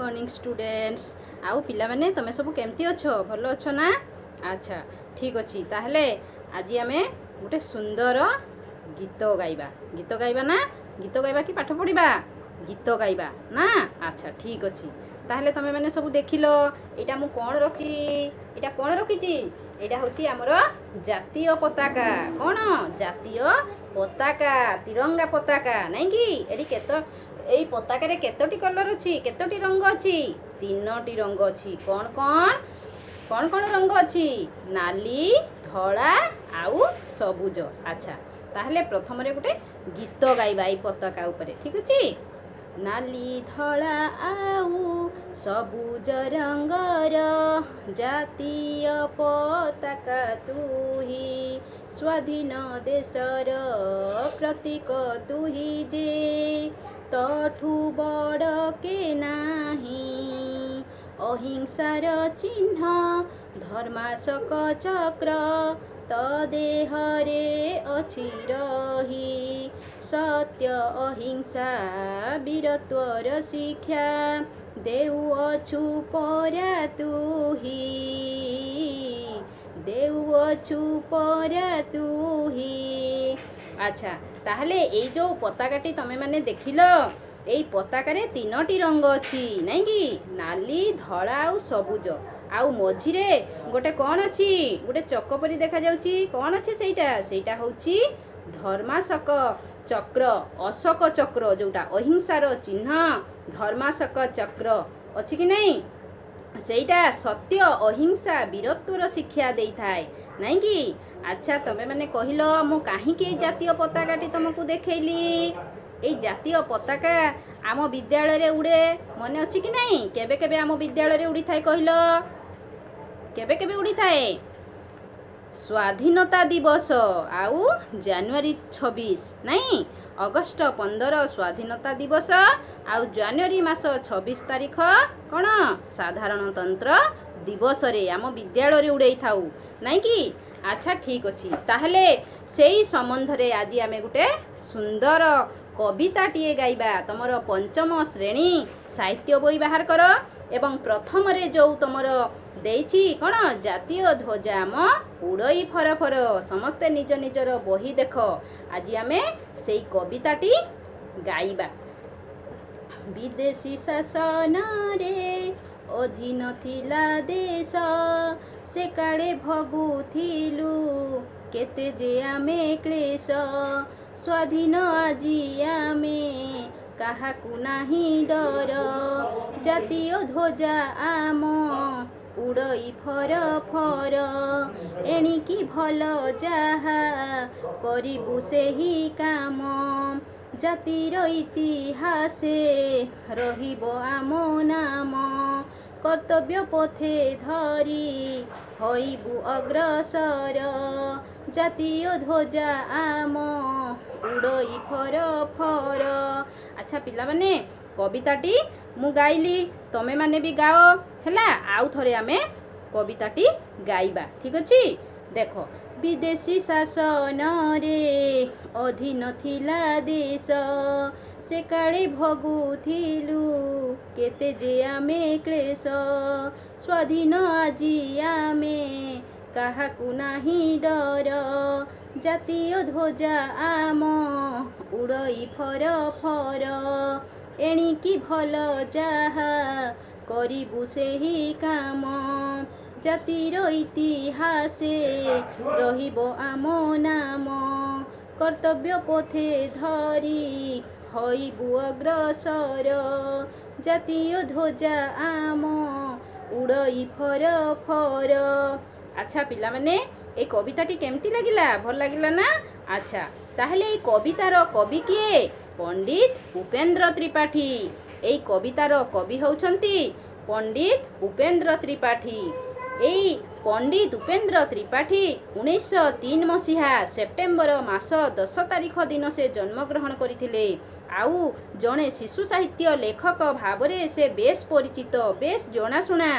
Morning students आउ पिला माने तमे सब केमती अछो भलो अछो ना। अच्छा ठीक अछि ताहले आज आमे गोटे सुंदर गीत गाइबा ना। गीत गाइबा कि पाठ पढ़िबा गीत गाइबा ना। अच्छा ठीक अछि ताहले तमे माने सब देखिलो एटा मु कोन रखी एटा कोन रखिची एटा होची हमर जातीय पताका। कोन जातीय पताका तिरंगा पताका नै कि एडी केतो एई पताका रे केतोटी कलर अछि केतोटी रंग अछि तीनोटी रंग अछि। कोन कोन कोन रंग अछि नाली धला आउ सबुज। अच्छा ताहले प्रथम रे गुटे गीत गाइबा एई पताका ऊपर ठीक अछि। नाली धला आउ सबुज रंगर जातीय पताका तुही स्वाधीन देशर प्रतीक तुही जे तठू बड़ के नाही अहिंसार चिन्ह धर्माशोक चक्र त देहरे अछि रही सत्य अहिंसा वीरत्वर शिक्षा देउअछु परा तुही देउअछु परा तुही। अच्छा ताहले एई जो पताकाटी तमे माने देखिलो एई पताकारे तीनोटी रंग अछि नै कि नाली धला आउ सबुज आउ मझिरे गोटे कोन अछि गोटे चक्र परि देखा जाउची। कोन अछि सेटा होउची धर्माशोक चक्र अशोक चक्र जोटा अहिंसार चिन्ह धर्माशोक चक्र अछि कि नै सेटा सत्य अहिंसा वीरत्वर शिक्षा देइथाय नै कि। अच्छा तमे माने कहिलो मु काहे के जातीय पताकाटी तुमको देखैली एई जातीय पताका आम विद्यालय रे उड़े मने अछि कि नै केबे केबे आम विद्यालय रे उड़ी थाए कहिलो केबे केबे उड़ी थाए स्वाधीनता दिवस आउ जनवरी 26 नै अगस्त 15 स्वाधीनता दिवस आउ जनवरी मास 26 तारिख कोन साधारणतंत्र दिवस रे आम विद्यालय रे उड़ै थाउ नै कि। अच्छा ठीक अछि ताहले सेई संबंध रे आज आमे गुटे सुंदर कविताटीए गाइबा। तमर पंचम श्रेणी साहित्य बही बाहर कर एवं प्रथम रे जो तमर देइछि कोन जातीय ध्वजा आम उड़ई फरफर समस्ते निज निजर बही देख आज आमे सेई कविताटी गाइबा। विदेशी शासन रे अधीन थिला देश से काळे भगुथिलु केते जे आमे क्लेश स्वाधीन आजी आमे काहाकु नाही डर जातीय ध्वजा आम उड़ई फरफर एणिकी भल जाहा करिबु सेही काम जातीर इतिहासे रहिब आम नाम कर्तव्य पथे धरी हईबु अग्रसर जातीय ध्वजा आम उड़ई फरफर। अच्छा पिला माने कविताटी मु गाइली तमे माने भी गाओ हैला आउ थरे आमे कविताटी गाइबा ठीक अछि। देखो विदेशी शासन रे अधीन थिला देश से काळे भगुथिलु केते जे आमे क्लेश स्वाधीन आजी आमे काहाकु नाही डर जातीय ध्वजा आम उड़ई फरफर एणिकी भल जाहा करिबु सेही काम जातीर इतिहासे रहिब आम नाम कर्तव्य पथे धरी हईबु अग्रसर जातीय ध्वजा आम उड़ई फरफर। अच्छा पिला माने ए कविताटी केमती लागिला भल लागिला ना। अच्छा ताहले ए कवितार कवि किए पंडित उपेंद्र त्रिपाठी। एई कवितार कवि होउछंती पंडित उपेंद्र त्रिपाठी। एई पंडित उपेंद्र त्रिपाठी 1903 मसीहा सेप्टेम्बर मास 10 तारिख दिन से जन्म ग्रहण करथिले आउ जणे शिशु साहित्य लेखक भावरे से बेस परिचित बेस जनाशुना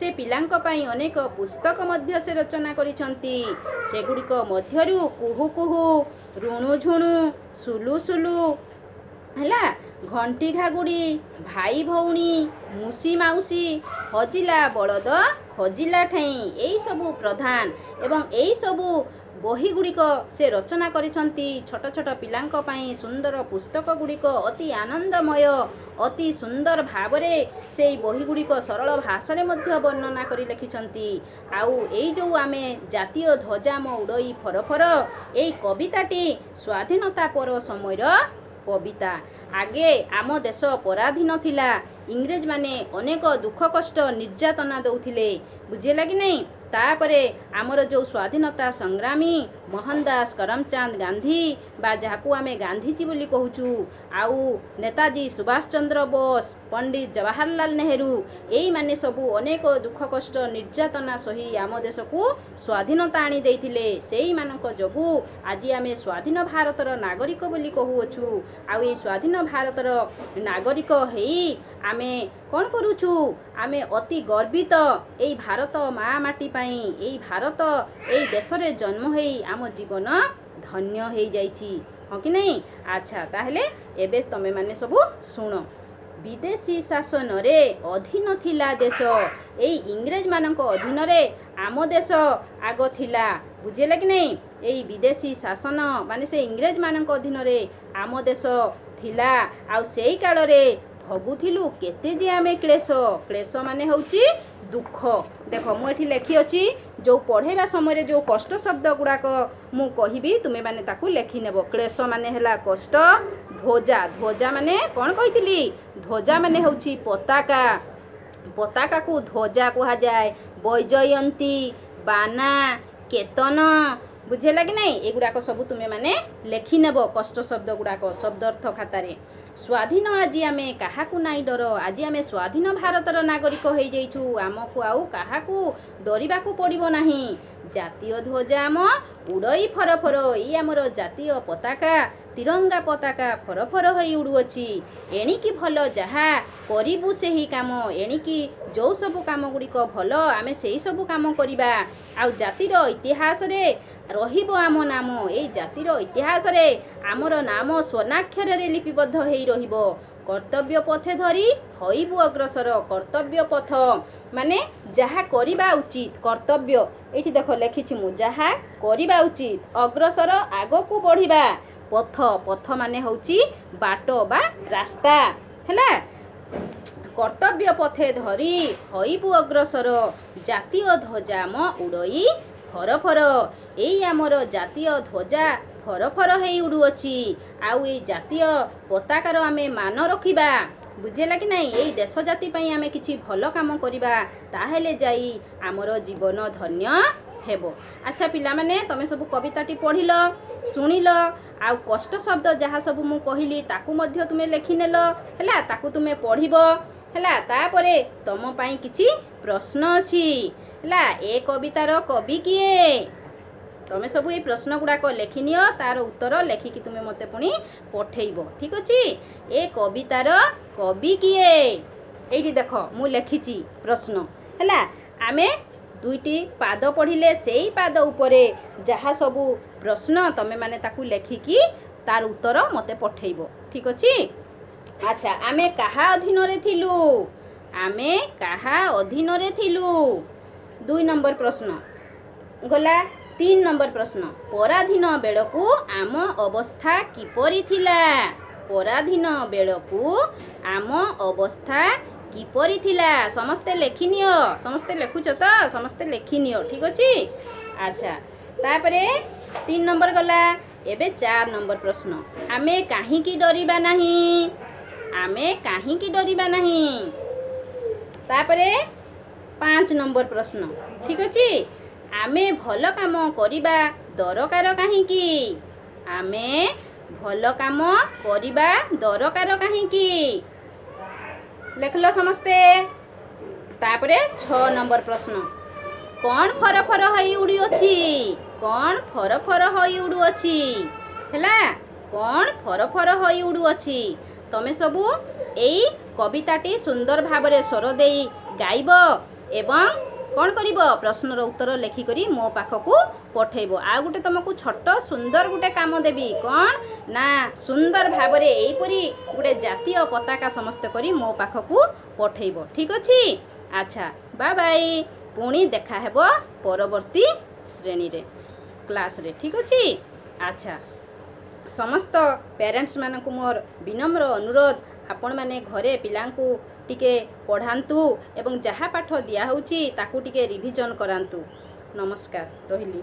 से पिलांक पाई अनेक पुस्तक मध्य से रचना करिसंती सेगुड़िक मध्यरु कुहू कुहू ऋणु झुणु सुलु सुलु हैला ଘଣ୍ଟି ଘାଗୁଡ଼ି, ଭାଇ ଭଉଣୀ, ମୁସି ମାଉସୀ, ହଜିଲା ବଳଦ ଖୋଜିଲା ଠେଇଁ, ଏଇସବୁ ପ୍ରଧାନ ଏବଂ ଏଇସବୁ ବହି ଗୁଡ଼ିକ ସେ ରଚନା କରିଛନ୍ତି ଛୋଟ ଛୋଟ ପିଲାଙ୍କ ପାଇଁ। ସୁନ୍ଦର ପୁସ୍ତକ ଗୁଡ଼ିକ ଅତି ଆନନ୍ଦମୟ, ଅତି ସୁନ୍ଦର ଭାବରେ ସେଇ ବହି ଗୁଡ଼ିକ ସରଳ ଭାଷାରେ ମଧ୍ୟ ବର୍ଣ୍ଣନା କରି ଲେଖିଛନ୍ତି। ଆଉ ଏଇ ଯେଉଁ ଆମେ ଜାତୀୟ ଧ୍ୱଜା ଆମ ଉଡ଼ଇ ଫରଫର, ଏଇ କବିତାଟି ସ୍ୱାଧୀନତା ପର ସମୟର କବିତା। ଆଗେ ଆମ ଦେଶ ପରାଧୀନ ଥିଲା, ଇଂରେଜମାନେ ଅନେକ ଦୁଃଖ କଷ୍ଟ ନିର୍ଯାତନା ଦେଉଥିଲେ, ବୁଝିଲା କି ନାହିଁ। ତାପରେ ଆମର ଯେଉଁ ସ୍ୱାଧୀନତା ସଂଗ୍ରାମୀ ମୋହନ ଦାସ କରମଚାନ୍ଦ ଗାନ୍ଧୀ ବା ଯାହାକୁ ଆମେ ଗାନ୍ଧିଜୀ ବୋଲି କହୁଛୁ, ଆଉ ନେତାଜୀ ସୁଭାଷ ଚନ୍ଦ୍ର ବୋଷ, ପଣ୍ଡିତ ଜବାହରଲାଲ ନେହେରୁ, ଏଇମାନେ ସବୁ ଅନେକ ଦୁଃଖ କଷ୍ଟ ନିର୍ଯାତନା ସହି ଆମ ଦେଶକୁ ସ୍ୱାଧୀନତା ଆଣି ଦେଇଥିଲେ। ସେଇମାନଙ୍କ ଯୋଗୁଁ ଆଜି ଆମେ ସ୍ୱାଧୀନ ଭାରତର ନାଗରିକ ବୋଲି କହୁଅଛୁ। ଆଉ ଏଇ ସ୍ୱାଧୀନ ଭାରତର ନାଗରିକ ହେଇ ଆମେ କ'ଣ କରୁଛୁ? ଆମେ ଅତି ଗର୍ବିତ ଏଇ ଭାରତ ମା ମାଟି ପାଇଁ। ଏଇ ଭାରତ ଏଇ ଦେଶରେ ଜନ୍ମ ହେଇ ଆମ ଜୀବନ ଧନ୍ୟ ହେଇଯାଇଛି, ହଁ କି ନାହିଁ? ଆଚ୍ଛା, ତାହେଲେ ଏବେ ତମେମାନେ ସବୁ ଶୁଣ। ବିଦେଶୀ ଶାସନରେ ଅଧୀନ ଥିଲା ଦେଶ, ଏଇ ଇଂରେଜମାନଙ୍କ ଅଧୀନରେ ଆମ ଦେଶ ଆଗ ଥିଲା, ବୁଝିଲେ କି ନାହିଁ। ଏଇ ବିଦେଶୀ ଶାସନ ମାନେ ସେ ଇଂରେଜମାନଙ୍କ ଅଧୀନରେ ଆମ ଦେଶ ଥିଲା। ଆଉ ସେଇ କାଳରେ ଭୋଗୁଥିଲୁ କେତେ ଯେ ଆମେ କ୍ଲେଶ। କ୍ଲେଶ ମାନେ ହେଉଛି ଦୁଃଖ। ଦେଖ ମୁଁ ଏଠି ଲେଖିଅଛି, ଯେଉଁ ପଢ଼େଇବା ସମୟରେ ଯେଉଁ କଷ୍ଟ ଶବ୍ଦ ଗୁଡ଼ାକ ମୁଁ କହିବି ତୁମେମାନେ ତାକୁ ଲେଖିନେବ। କ୍ଲେଶ ମାନେ ହେଲା କଷ୍ଟ। ଧ୍ୱଜା, ଧ୍ୱଜା ମାନେ କ'ଣ କହିଥିଲି? ଧ୍ୱଜା ମାନେ ହେଉଛି ପତାକା, ପତାକାକୁ ଧ୍ୱଜା କୁହାଯାଏ। ବୈଜୟନ୍ତୀ, ବାନା, କେତନ, ବୁଝିଲା କି ନାହିଁ। ଏଗୁଡ଼ାକ ସବୁ ତୁମେମାନେ ଲେଖିନେବ କଷ୍ଟ ଶବ୍ଦ ଗୁଡ଼ାକ ଶବ୍ଦାର୍ଥ ଖାତାରେ। ସ୍ୱାଧୀନ ଆଜି ଆମେ କାହାକୁ ନାଇଁ ଡର, ଆଜି ଆମେ ସ୍ୱାଧୀନ ଭାରତର ନାଗରିକ ହେଇଯାଇଛୁ। ଆମକୁ ଆଉ କାହାକୁ ଡରିବାକୁ ପଡ଼ିବ ନାହିଁ। ଜାତୀୟ ଧ୍ୱଜା ଆମ ଉଡ଼ଇ ଫରଫର, ଏଇ ଆମର ଜାତୀୟ ପତାକା, ତିରଙ୍ଗା ପତାକା ଫରଫର ହୋଇ ଉଡ଼ୁଅଛି। ଏଣିକି ଭଲ ଯାହା କରିବୁ ସେହି କାମ, ଏଣିକି ଯେଉଁ ସବୁ କାମ ଗୁଡ଼ିକ ଭଲ ଆମେ ସେଇ ସବୁ କାମ କରିବା। ଆଉ ଜାତିର ଇତିହାସରେ ରହିବ ଆମ ନାମ, ଏଇ ଜାତିର ଇତିହାସରେ ଆମର ନାମ ସ୍ୱର୍ଣ୍ଣାକ୍ଷରରେ ଲିପିବଦ୍ଧ ହେଇ ରହିବ। କର୍ତ୍ତବ୍ୟ ପଥେ ଧରି ହୋଇବୁ ଅଗ୍ରସର। କର୍ତ୍ତବ୍ୟ ପଥ ମାନେ ଯାହା କରିବା ଉଚିତ, କର୍ତ୍ତବ୍ୟ ଏଇଠି ଦେଖ ଲେଖିଛି ମୁଁ, ଯାହା କରିବା ଉଚିତ। ଅଗ୍ରସର ଆଗକୁ ବଢ଼ିବା। ପଥ, ପଥ ମାନେ ହେଉଛି ବାଟ ବା ରାସ୍ତା, ହେଲା। କର୍ତ୍ତବ୍ୟ ପଥେ ଧରି ହୋଇବୁ ଅଗ୍ରସର, ଜାତୀୟ ଧ୍ୱଜା ଆମ ଉଡ଼ଇ ଫରଫର। ଏଇ ଆମର ଜାତୀୟ ଧ୍ୱଜା ଫରଫର ହେଇ ଉଡ଼ୁଅଛି। ଆଉ ଏଇ ଜାତୀୟ ପତାକାର ଆମେ ମାନ ରଖିବା, ବୁଝିଲା କି ନାହିଁ। ଏଇ ଦେଶ ଜାତି ପାଇଁ ଆମେ କିଛି ଭଲ କାମ କରିବା, ତାହେଲେ ଯାଇ ଆମର ଜୀବନ ଧନ୍ୟ ହେବ। ଆଚ୍ଛା ପିଲାମାନେ, ତମେ ସବୁ କବିତାଟି ପଢ଼ିଲ, ଶୁଣିଲ, ଆଉ କଷ୍ଟ ଶବ୍ଦ ଯାହା ସବୁ ମୁଁ କହିଲି ତାକୁ ମଧ୍ୟ ତୁମେ ଲେଖିନେଲ, ହେଲା। ତାକୁ ତୁମେ ପଢ଼ିବ, ହେଲା। ତାପରେ ତମ ପାଇଁ କିଛି ପ୍ରଶ୍ନ ଅଛି, ହେଲା। ଏ କବିତାର କବି କିଏ? ତମେ ସବୁ ଏଇ ପ୍ରଶ୍ନ ଗୁଡ଼ାକ ଲେଖିନିଅ, ତାର ଉତ୍ତର ଲେଖିକି ତୁମେ ମୋତେ ପୁଣି ପଠେଇବ, ଠିକ୍ ଅଛି। ଏ କବିତାର କବି କିଏ? ଏଇଠି ଦେଖ ମୁଁ ଲେଖିଛି ପ୍ରଶ୍ନ, ହେଲା। ଆମେ ଦୁଇଟି ପାଦ ପଢ଼ିଲେ ସେଇ ପାଦ ଉପରେ ଯାହା ସବୁ ପ୍ରଶ୍ନ ତମେମାନେ ତାକୁ ଲେଖିକି ତାର ଉତ୍ତର ମୋତେ ପଠେଇବ, ଠିକ୍ ଅଛି। ଆଚ୍ଛା, ଆମେ କାହା ଅଧୀନରେ ଥିଲୁ? ଆମେ କାହା ଅଧୀନରେ ଥିଲୁ? 2 ନମ୍ବର ପ୍ରଶ୍ନ ଗଲା। 3 ନମ୍ବର ପ୍ରଶ୍ନ, ପରାଧୀନ ବେଳକୁ ଆମ ଅବସ୍ଥା କିପରି ଥିଲା? ପରାଧୀନ ବେଳକୁ ଆମ ଅବସ୍ଥା କିପରି ଥିଲା? ସମସ୍ତେ ଲେଖିନିଅ, ସମସ୍ତେ ଲେଖୁଛ ତ? ସମସ୍ତେ ଲେଖିନିଅ, ଠିକ୍ ଅଛି। ଆଚ୍ଛା, ତାପରେ 3 ନମ୍ବର ଗଲା। ଏବେ 4 ନମ୍ବର ପ୍ରଶ୍ନ, ଆମେ କାହିଁକି ଡରିବା ନାହିଁ? ଆମେ କାହିଁକି ଡରିବା ନାହିଁ? ତାପରେ 5 ନମ୍ବର ପ୍ରଶ୍ନ, ଠିକ୍ ଅଛି। ଆମେ ଭଲ କାମ କରିବା ଦରକାର କାହିଁକି? ଆମେ ଭଲ କାମ କରିବା ଦରକାର କାହିଁକି? ଲେଖିଲ ସମସ୍ତେ। ତାପରେ 6 ନମ୍ବର ପ୍ରଶ୍ନ, କ'ଣ ଫରଫର ହୋଇ ଉଡ଼ୁଅଛି? କ'ଣ ଫରଫର ହୋଇ ଉଡ଼ୁଅଛି? ହେଲା, କ'ଣ ଫରଫର ହୋଇ ଉଡ଼ୁଅଛି? ତମେ ସବୁ ଏଇ କବିତାଟି ସୁନ୍ଦର ଭାବରେ ସ୍ୱର ଦେଇ ଗାଇବ ଏବଂ କ'ଣ କରିବ ପ୍ରଶ୍ନର ଉତ୍ତର ଲେଖିକରି ମୋ ପାଖକୁ ପଠେଇବ। ଆଉ ଗୋଟେ ତୁମକୁ ଛୋଟ ସୁନ୍ଦର ଗୋଟେ କାମ ଦେବି। କ'ଣ ନା ସୁନ୍ଦର ଭାବରେ ଏଇପରି ଗୋଟେ ଜାତୀୟ ପତାକା ସମସ୍ତେ କରି ମୋ ପାଖକୁ ପଠେଇବ। ଠିକ୍ ଅଛି? ଆଚ୍ଛା ବାଏ ବାଏ। ପୁଣି ଦେଖା ହେବ ପରବର୍ତ୍ତୀ ଶ୍ରେଣୀରେ କ୍ଲାସ୍ରେ। ଠିକ୍ ଅଛି? ଆଚ୍ଛା ସମସ୍ତ ପ୍ୟାରେଣ୍ଟସ୍ମାନଙ୍କୁ ମୋର ବିନମ୍ର ଅନୁରୋଧ, ଆପଣମାନେ ଘରେ ପିଲାଙ୍କୁ ଟିକେ ପଢ଼ାନ୍ତୁ ଏବଂ ଯାହା ପାଠ ଦିଆହେଉଛି ତାକୁ ଟିକେ ରିଭିଜନ୍ କରାନ୍ତୁ। ନମସ୍କାର, ରହିଲି।